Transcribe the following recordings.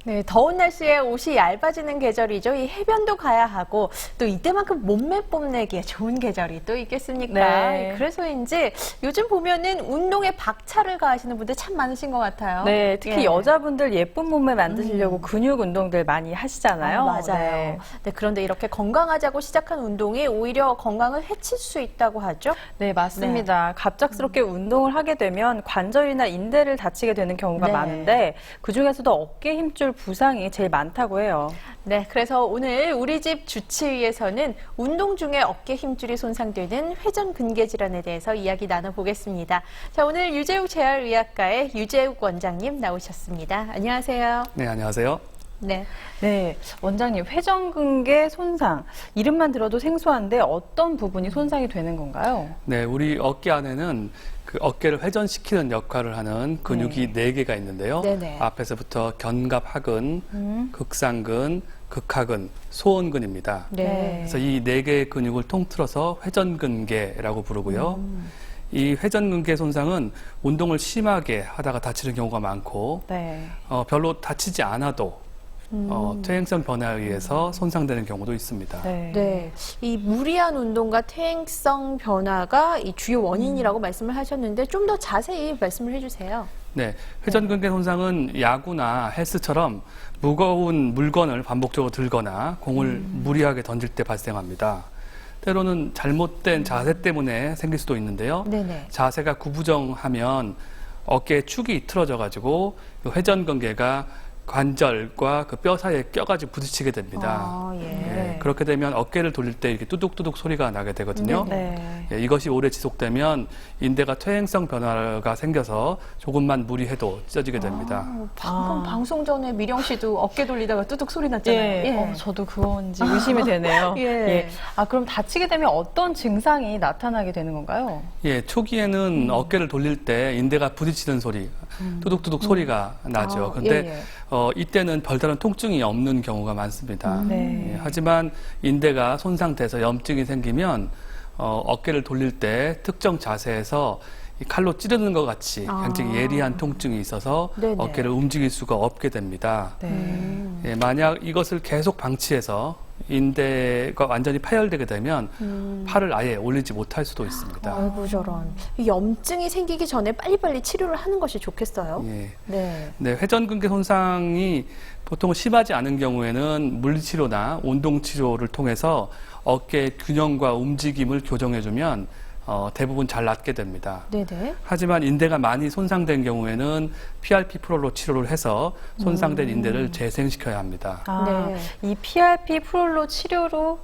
네, 더운 날씨에 옷이 얇아지는 계절이죠. 이 해변도 가야 하고 또 이때만큼 몸매 뽐내기에 좋은 계절이 또 있겠습니까? 네. 그래서인지 요즘 보면은 운동에 박차를 가하시는 분들 참 많으신 것 같아요. 네, 특히 예. 여자분들 예쁜 몸매 만드시려고 근육 운동들 많이 하시잖아요. 맞아요. 네. 네, 그런데 이렇게 건강하자고 시작한 운동이 오히려 건강을 해칠 수 있다고 하죠? 네, 맞습니다. 갑작스럽게 운동을 하게 되면 관절이나 인대를 다치게 되는 경우가 네. 많은데 그중에서도 어깨 힘줄 부상이 제일 많다고 해요. 네, 그래서 오늘 우리 집 주치의에서는 운동 중에 어깨 힘줄이 손상되는 회전근개 질환에 대해서 이야기 나눠보겠습니다. 자, 오늘 유재욱 재활의학과의 유재욱 원장님 나오셨습니다. 안녕하세요. 네, 안녕하세요. 네. 네, 원장님, 회전근개 손상. 이름만 들어도 생소한데 어떤 부분이 손상이 되는 건가요? 네, 우리 어깨 안에는 그 어깨를 회전시키는 역할을 하는 근육이 네 개가 있는데요. 네네. 앞에서부터 견갑하근, 극상근, 극하근, 소원근입니다. 네. 그래서 이 네 개의 근육을 통틀어서 회전근개라고 부르고요. 이 회전근개 손상은 운동을 심하게 하다가 다치는 경우가 많고 네. 별로 다치지 않아도 퇴행성 변화에 의해서 손상되는 경우도 있습니다. 네. 네, 이 무리한 운동과 퇴행성 변화가 이 주요 원인이라고 말씀을 하셨는데 좀 더 자세히 말씀을 해주세요. 네, 회전근개 손상은 야구나 헬스처럼 무거운 물건을 반복적으로 들거나 공을 무리하게 던질 때 발생합니다. 때로는 잘못된 자세 때문에 생길 수도 있는데요. 네네. 자세가 구부정하면 어깨의 축이 틀어져가지고 그 회전근개가 관절과 그 뼈 사이에 껴가지고 부딪히게 됩니다. 아, 예. 예, 그렇게 되면 어깨를 돌릴 때 이렇게 뚜둑뚜둑 소리가 나게 되거든요. 네. 예, 이것이 오래 지속되면 인대가 퇴행성 변화가 생겨서 조금만 무리해도 찢어지게 됩니다. 방금 방송 전에 미령 씨도 어깨 돌리다가 뚜둑 소리 났잖아요. 예. 저도 그건지 의심이 되네요. 예. 아, 그럼 다치게 되면 어떤 증상이 나타나게 되는 건가요? 예, 초기에는 어깨를 돌릴 때 인대가 부딪히는 소리, 뚜둑뚜둑 소리가 나죠. 아, 근데 예, 예. 이때는 별다른 통증이 없는 경우가 많습니다. 네. 예, 하지만 인대가 손상돼서 염증이 생기면 어깨를 돌릴 때 특정 자세에서 이 칼로 찌르는 것 같이 굉장히 예리한 통증이 있어서 네네. 어깨를 움직일 수가 없게 됩니다. 네. 예, 만약 이것을 계속 방치해서 인대가 완전히 파열되게 되면 팔을 아예 올리지 못할 수도 있습니다. 아이고 저런. 이 염증이 생기기 전에 빨리빨리 치료를 하는 것이 좋겠어요. 예. 네. 네, 회전근개 손상이 보통 심하지 않은 경우에는 물리치료나 운동치료를 통해서 어깨의 균형과 움직임을 교정해주면 대부분 잘 낫게 됩니다. 네네. 하지만 인대가 많이 손상된 경우에는 PRP 프롤로 치료를 해서 손상된 인대를 재생시켜야 합니다. 아, 네. 이 PRP 프롤로 치료로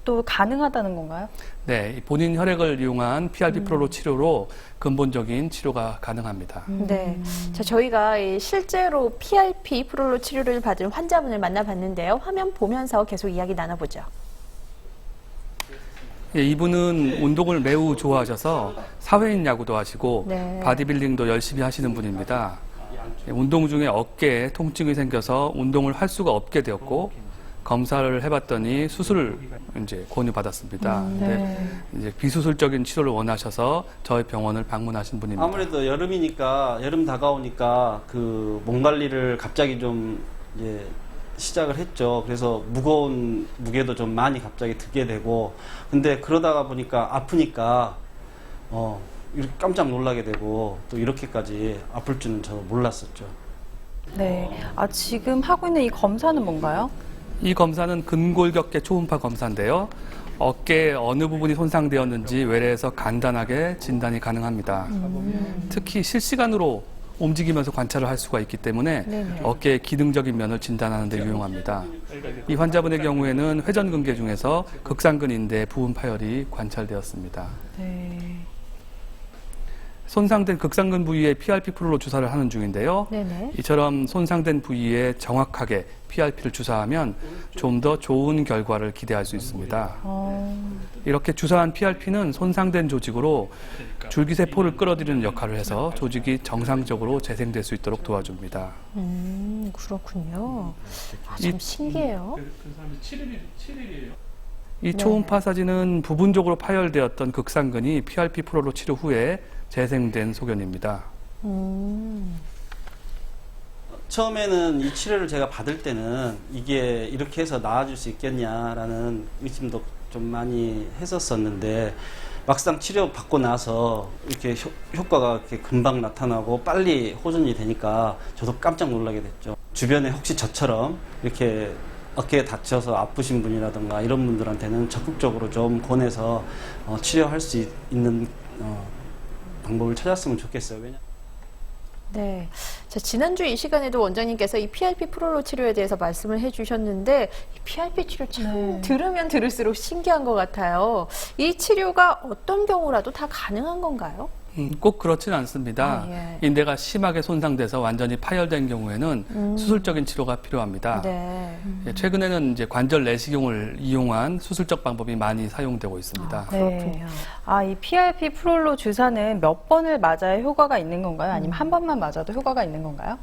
또 가능하다는 건가요? 네, 본인 혈액을 이용한 PRP 프롤로 치료로 근본적인 치료가 가능합니다. 네. 자, 저희가 이 실제로 PRP 프롤로 치료를 받은 환자분을 만나봤는데요. 화면 보면서 계속 이야기 나눠보죠. 예, 이분은 운동을 매우 좋아하셔서 사회인 야구도 하시고 네. 바디빌딩도 열심히 하시는 분입니다. 예, 운동 중에 어깨에 통증이 생겨서 운동을 할 수가 없게 되었고 검사를 해봤더니 수술을 이제 권유받았습니다. 근데 이제 비수술적인 치료를 원하셔서 저희 병원을 방문하신 분입니다. 아무래도 여름이니까 여름 다가오니까 그 몸 관리를 갑자기 좀 이제 시작을 했죠. 그래서 무거운 무게도 좀 많이 갑자기 들게 되고 근데 그러다가 보니까 아프니까 이렇게 깜짝 놀라게 되고 또 이렇게까지 아플 줄은 저 몰랐었죠. 네. 아, 지금 하고 있는 이 검사는 뭔가요? 이 검사는 근골격계 초음파 검사인데요. 어깨의 어느 부분이 손상되었는지 외래에서 간단하게 진단이 가능합니다. 특히 실시간으로 움직이면서 관찰을 할 수가 있기 때문에 네네. 어깨의 기능적인 면을 진단하는 데 유용합니다. 이 환자분의 경우에는 회전근개 중에서 극상근 인대 부분 파열이 관찰되었습니다. 네. 손상된 극상근 부위에 PRP 프롤로 주사를 하는 중인데요. 네네. 이처럼 손상된 부위에 정확하게 PRP를 주사하면 좀 더 좋은 결과를 기대할 수 있습니다. 이렇게 주사한 PRP는 손상된 조직으로 줄기세포를 끌어들이는 역할을 해서 조직이 정상적으로 재생될 수 있도록 도와줍니다. 그렇군요. 아, 참 신기해요. 이 초음파 사진은 부분적으로 파열되었던 극상근이 PRP 프롤로 치료 후에 재생된 소견입니다. 처음에는 이 치료를 제가 받을 때는 이게 이렇게 해서 나아질 수 있겠냐라는 의심도 좀 많이 했었었는데 막상 치료 받고 나서 이렇게 효과가 이렇게 금방 나타나고 빨리 호전이 되니까 저도 깜짝 놀라게 됐죠. 주변에 혹시 저처럼 이렇게 어깨에 다쳐서 아프신 분이라든가 이런 분들한테는 적극적으로 좀 권해서 치료할 수 있는 방법을 찾았으면 좋겠어요. 네. 자, 지난주 이 시간에도 원장님께서 이 PRP 프롤로 치료에 대해서 말씀을 해주셨는데, 이 PRP 치료 참 들으면 들을수록 신기한 것 같아요. 이 치료가 어떤 경우라도 다 가능한 건가요? 꼭 그렇지는 않습니다. 예. 인대가 심하게 손상돼서 완전히 파열된 경우에는 수술적인 치료가 필요합니다. 네. 예, 최근에는 이제 관절 내시경을 이용한 수술적 방법이 많이 사용되고 있습니다. 그렇군요. 이 PRP 프롤로 주사는 몇 번을 맞아야 효과가 있는 건가요? 아니면 한 번만 맞아도 효과가 있는 건가요?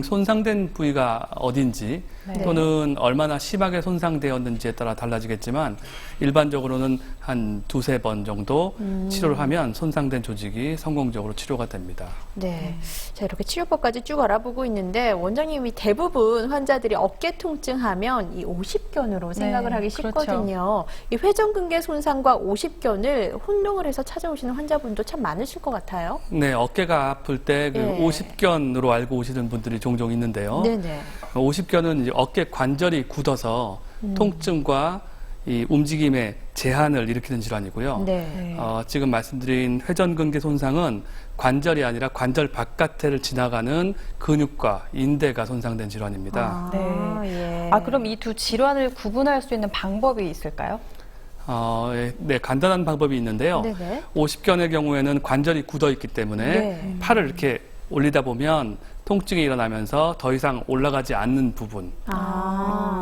손상된 부위가 어딘지 네. 또는 얼마나 심하게 손상되었는지에 따라 달라지겠지만 일반적으로는 한 두세 번 정도 치료를 하면 손상된 조직이 성공적으로 치료가 됩니다. 네. 자, 이렇게 치료법까지 쭉 알아보고 있는데, 원장님이 대부분 환자들이 어깨 통증하면 이 오십견으로 생각을 하기 쉽거든요. 이 회전근개 손상과 오십견을 혼동을 해서 찾아오시는 환자분도 참 많으실 것 같아요. 네, 어깨가 아플 때 그 예. 오십견으로 알고 오시는 분들이 종종 있는데요. 네네. 오십견은 이제 어깨 관절이 굳어서 통증과 이 움직임의 제한을 일으키는 질환이고요. 네. 지금 말씀드린 회전근개 손상은 관절이 아니라 관절 바깥을 지나가는 근육과 인대가 손상된 질환입니다. 예. 그럼 이 두 질환을 구분할 수 있는 방법이 있을까요? 네, 간단한 방법이 있는데요. 네네. 오십견의 경우에는 관절이 굳어 있기 때문에 네. 팔을 이렇게 올리다 보면 통증이 일어나면서 더 이상 올라가지 않는 부분,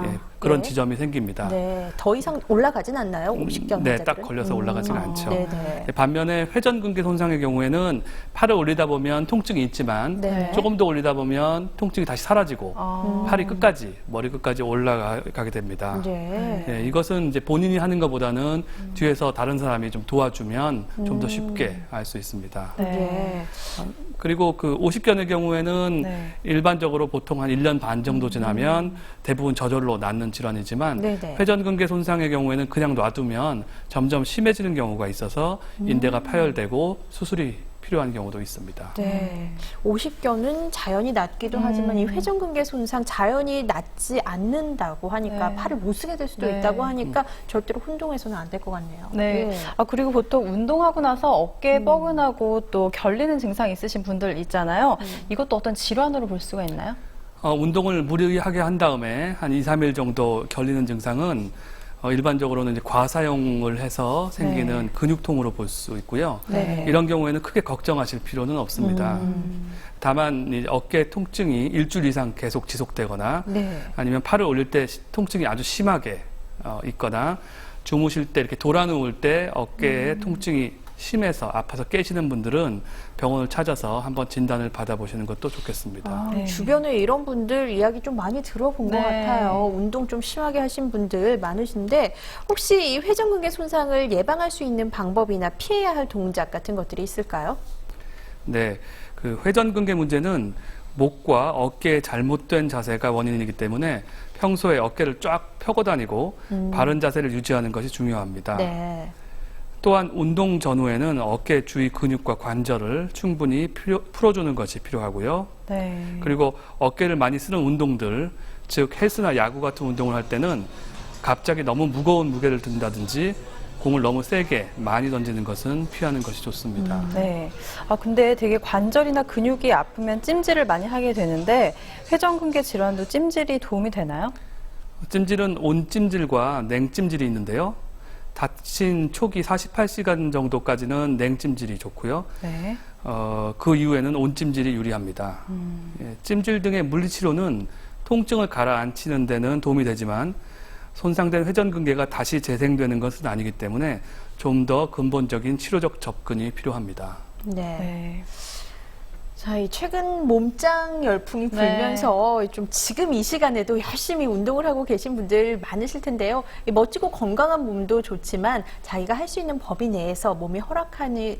예, 그런 네. 지점이 생깁니다. 네. 더 이상 올라가진 않나요? 오십견 네, 환자들은? 딱 걸려서 올라가지는 않죠. 네네. 반면에 회전근개 손상의 경우에는 팔을 올리다 보면 통증이 있지만 네. 조금 더 올리다 보면 통증이 다시 사라지고 팔이 끝까지, 머리 끝까지 올라가게 됩니다. 네. 예, 이것은 이제 본인이 하는 것보다는 뒤에서 다른 사람이 좀 도와주면 좀 더 쉽게 알 수 있습니다. 네. 그리고 그 오십견의 경우에는 네. 일반적으로 보통 한 1년 반 정도 지나면 대부분 저절로 낫는 질환이지만 네네. 회전근개 손상의 경우에는 그냥 놔두면 점점 심해지는 경우가 있어서 인대가 파열되고 수술이 필요한 경우도 있습니다. 네. 오십견은 자연히 낫기도 하지만 이 회전근개 손상 자연히 낫지 않는다고 하니까 네. 팔을 못 쓰게 될 수도 네. 있다고 하니까 절대로 혼동해서는 안 될 것 같네요. 네. 예. 그리고 보통 운동하고 나서 어깨에 뻐근하고 또 결리는 증상 있으신 분들 있잖아요. 이것도 어떤 질환으로 볼 수가 있나요? 운동을 무리하게 한 다음에 한 2, 3일 정도 결리는 증상은 일반적으로는 이제 과사용을 해서 생기는 근육통으로 볼 수 있고요. 네. 이런 경우에는 크게 걱정하실 필요는 없습니다. 다만 이 어깨 통증이 일주일 이상 계속 지속되거나 네. 아니면 팔을 올릴 때 통증이 아주 심하게 있거나 주무실 때 이렇게 돌아 누울 때 어깨에 통증이 심해서 아파서 깨시는 분들은 병원을 찾아서 한번 진단을 받아보시는 것도 좋겠습니다. 네. 주변에 이런 분들 이야기 좀 많이 들어본 것 네. 같아요. 운동 좀 심하게 하신 분들 많으신데 혹시 이 회전근개 손상을 예방할 수 있는 방법이나 피해야 할 동작 같은 것들이 있을까요? 네, 그 회전근개 문제는 목과 어깨의 잘못된 자세가 원인이기 때문에 평소에 어깨를 쫙 펴고 다니고 바른 자세를 유지하는 것이 중요합니다. 네. 또한 운동 전후에는 어깨 주위 근육과 관절을 충분히 풀어주는 것이 필요하고요. 네. 그리고 어깨를 많이 쓰는 운동들, 즉 헬스나 야구 같은 운동을 할 때는 갑자기 너무 무거운 무게를 든다든지 공을 너무 세게 많이 던지는 것은 피하는 것이 좋습니다. 네. 근데 되게 관절이나 근육이 아프면 찜질을 많이 하게 되는데 회전근개 질환도 찜질이 도움이 되나요? 찜질은 온찜질과 냉찜질이 있는데요. 다친 초기 48시간 정도까지는 냉찜질이 좋고요. 네. 그 이후에는 온찜질이 유리합니다. 예, 찜질 등의 물리치료는 통증을 가라앉히는 데는 도움이 되지만 손상된 회전근개가 다시 재생되는 것은 아니기 때문에 좀 더 근본적인 치료적 접근이 필요합니다. 네. 네. 자, 이 최근 몸짱 열풍이 불면서 좀 지금 이 시간에도 열심히 운동을 하고 계신 분들 많으실 텐데요. 이 멋지고 건강한 몸도 좋지만 자기가 할 수 있는 범위 내에서 몸이 허락하는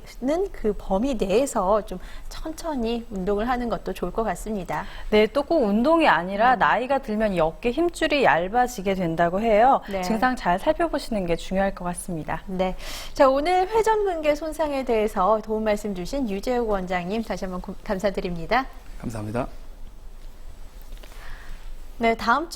그 범위 내에서 좀 천천히 운동을 하는 것도 좋을 것 같습니다. 네, 또 꼭 운동이 아니라 나이가 들면 이 어깨 힘줄이 얇아지게 된다고 해요. 네. 증상 잘 살펴보시는 게 중요할 것 같습니다. 네. 자, 오늘 회전근개 손상에 대해서 도움 말씀 주신 유재욱 원장님 다시 한번 감사드립니다. 감사합니다. 네, 다음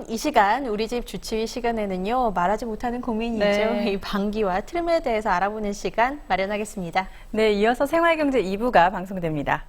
이 시간 우리 집 주치의 시간에는요, 말하지 못하는 고민이죠. 네. 이 방귀와 트름에 대해서 알아보는 시간 마련하겠습니다. 네, 이어서 생활경제 2부가 방송됩니다.